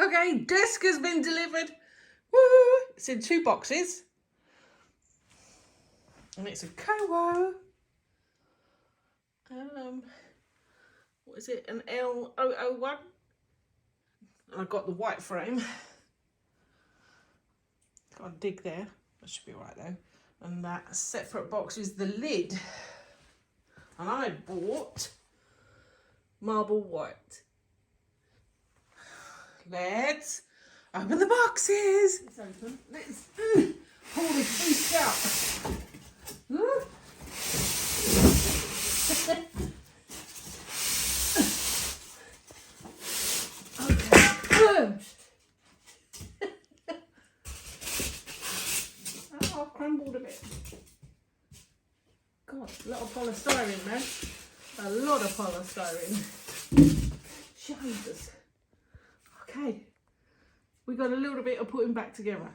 Okay, desk has been delivered. Woo! It's in 2 boxes. And it's a Kowo. What is it? An L001. And I've got the white frame. Got a dig there. That should be right though. And that separate box is the lid. And I bought marble white. Let's open the boxes. It's open. Let's pull this beast out. Ooh. Okay. Oh, I've crumbled a bit. God, a lot of polystyrene, man. A lot of polystyrene. Jesus. Okay, we got a little bit of putting back together.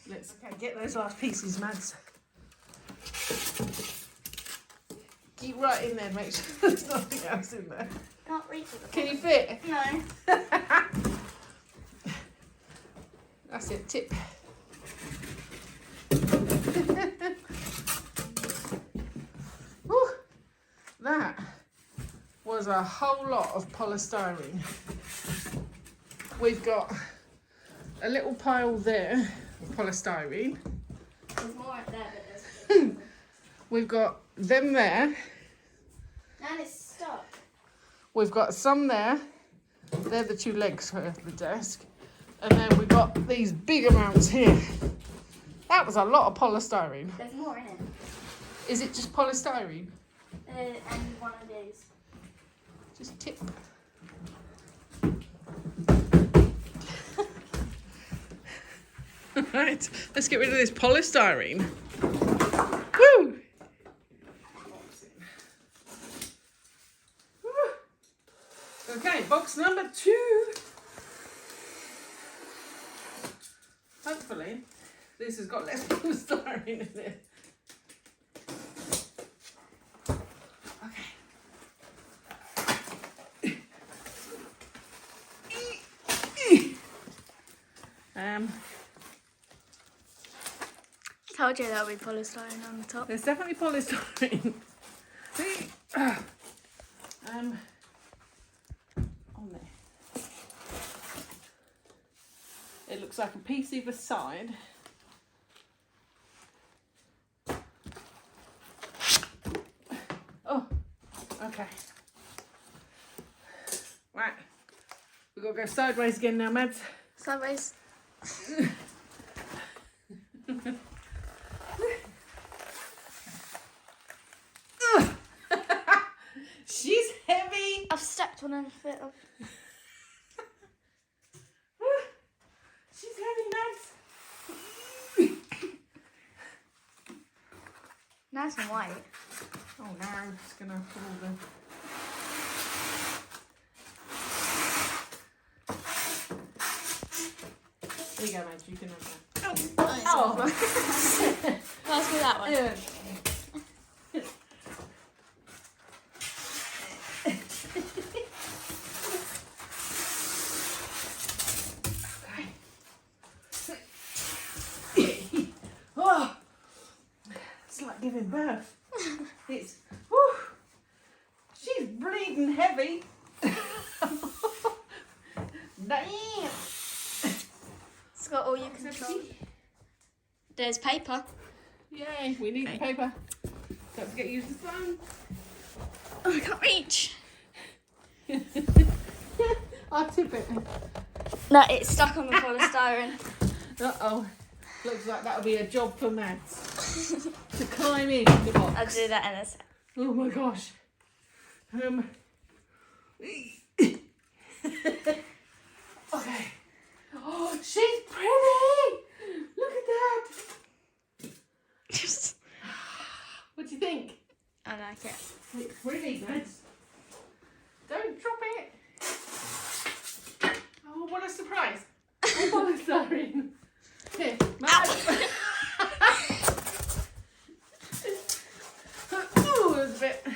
Let's get those last pieces, Mads. Keep right in there, make sure there's nothing else in there. Can't reach it. Can you fit? No. That's it, tip. Whew. That was a whole lot of polystyrene. We've got a little pile there of polystyrene. There's more right there, but there's... We've got them there. And it's stuck. We've got some there. They're the 2 legs for the desk. And then we've got these big amounts here. That was a lot of polystyrene. There's more in it. Is it just polystyrene? And one of these. Just tip. Right, let's get rid of this polystyrene. Woo! Woo! Okay, box number 2. Hopefully, this has got less polystyrene in it. Okay. Told you there'll be polystyrene on the top. There's definitely polystyrene. On there. It looks like a piece either side. Oh, okay. Right. We've got to go sideways again now, Mads. Sideways. She's heavy. I've stepped on a bit of... She's heavy, Mads. Nice and white. Oh no, I'm just going to put all the... There you go, Mads, you can have that. Oh! Pass me that one. Yeah. Oh, it's like giving birth. It's, whew, she's bleeding heavy. Damn. It's got all your control. There's paper. Yay, we need the paper. Don't forget to use the phone. Oh, I can't reach. I'll tip it. No, it's stuck on the polystyrene. Uh-oh. Looks like that'll be a job for Mads. To climb in the box. I'll do that in a sec. Oh my gosh. Okay. Oh, she's pretty. Look at that. What do you think? I like it. It's pretty, Mads. Don't drop it. Oh, what a surprise. Polystyrene. Here, Mads. Oh, there's a bit.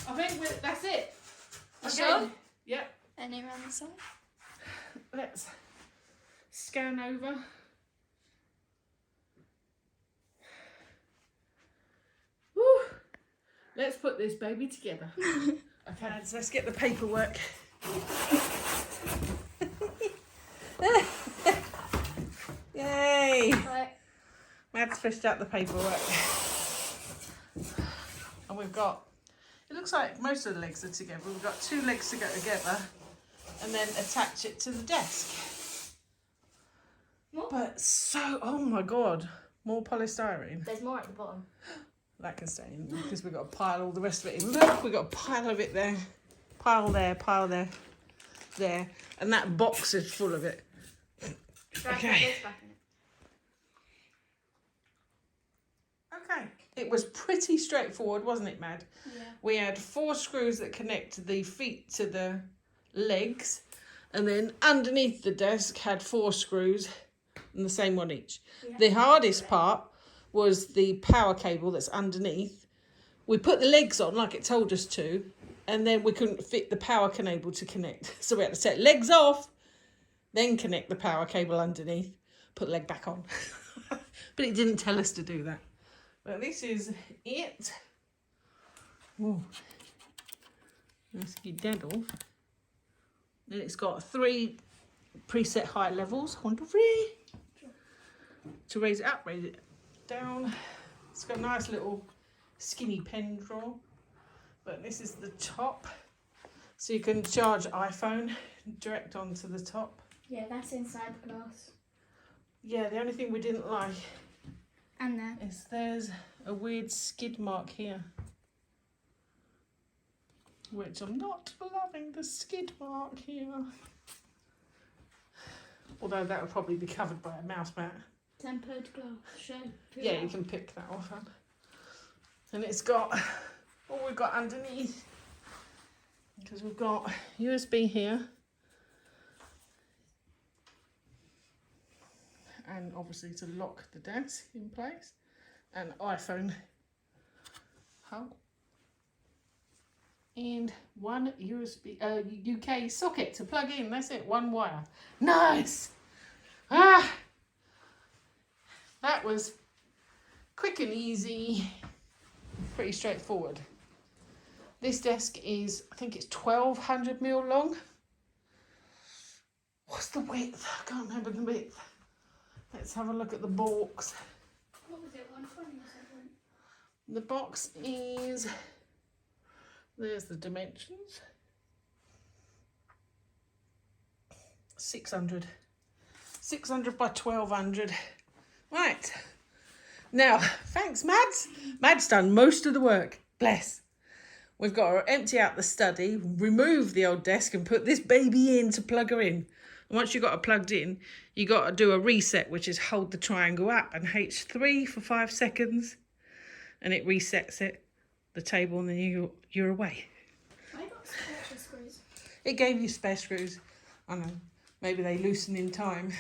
I think that's it. You sure? Yep. Any around the side? Let's scan over. Woo. Let's put this baby together. Okay, so let's get the paperwork. Yay! Right. Mads fished out the paperwork. And we've got, it looks like most of the legs are together. We've got 2 legs to go together and then attach it to the desk. What? But so, oh my God, more polystyrene. There's more at the bottom. That can stay in because we've got to pile all the rest of it in. Look, we've got a pile of it there. Pile there, there. And that box is full of it. Right, Okay. put this back in it. Okay. It was pretty straightforward, wasn't it, Mad? Yeah. We had 4 screws that connect the feet to the legs. And then underneath the desk had 4 screws and the same one each. Yeah. The hardest part was the power cable that's underneath. We put the legs on like it told us to, and then we couldn't fit the power cable to connect. So we had to set legs off, then connect the power cable underneath, put the leg back on. But it didn't tell us to do that. But this is it. Whoa. Let's get that off. Then it's got 3 preset height levels. 1, 2, 3. To raise it up, raise it down. It's got a nice little skinny pen drawer. But this is the top. So you can charge iPhone direct onto the top. Yeah, that's inside the glass. Yeah, the only thing we didn't like And there. is there's a weird skid mark here. Which I'm not loving, the skid mark here. Although that would probably be covered by a mouse mat. Tempered glass. Show. Yeah, you can pick that off. And it's got, what we've got underneath, because we've got USB here. And obviously to lock the desk in place. And iPhone hub. And 1 USB, UK socket to plug in. That's it, 1 wire. Nice! Ah! That was quick and easy, pretty straightforward. This desk is, I think it's 1200mm long. What's the width? I can't remember the width. Let's have a look at the box. What was it? 120 or something? The box is, there's the dimensions. 600. 600 by 1200. Right. Now, thanks, Mads. Mads done most of the work. Bless. We've got to empty out the study, remove the old desk and put this baby in to plug her in. And once you've got it plugged in, you got to do a reset, which is hold the triangle up and H3 for 5 seconds. And it resets it, the table, and then you're away. I got special screws. It gave you spare screws. I know. Maybe they loosen in time.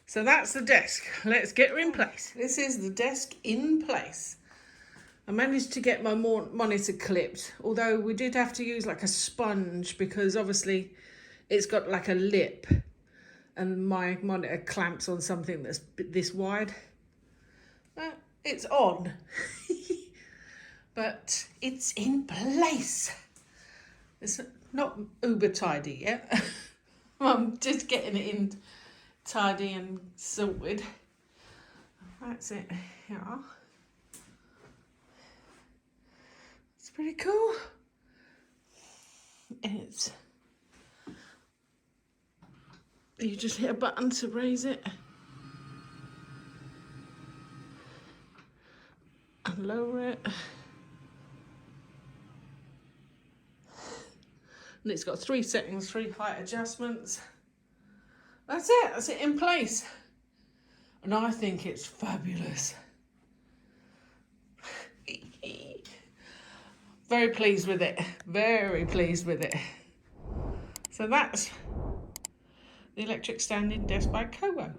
So that's the desk. Let's get her in place. This is the desk in place. I managed to get my monitor clipped, although we did have to use like a sponge because obviously it's got like a lip and my monitor clamps on something that's this wide. But it's on. But it's in place. It's not uber tidy yet. I'm just getting it in tidy and sorted. That's it. Yeah. It's pretty cool. It's, you just hit a button to raise it and lower it. And it's got 3 settings, 3 height adjustments. That's it in place. And I think it's fabulous. Very pleased with it, very pleased with it. So that's the electric standing desk by Kowo.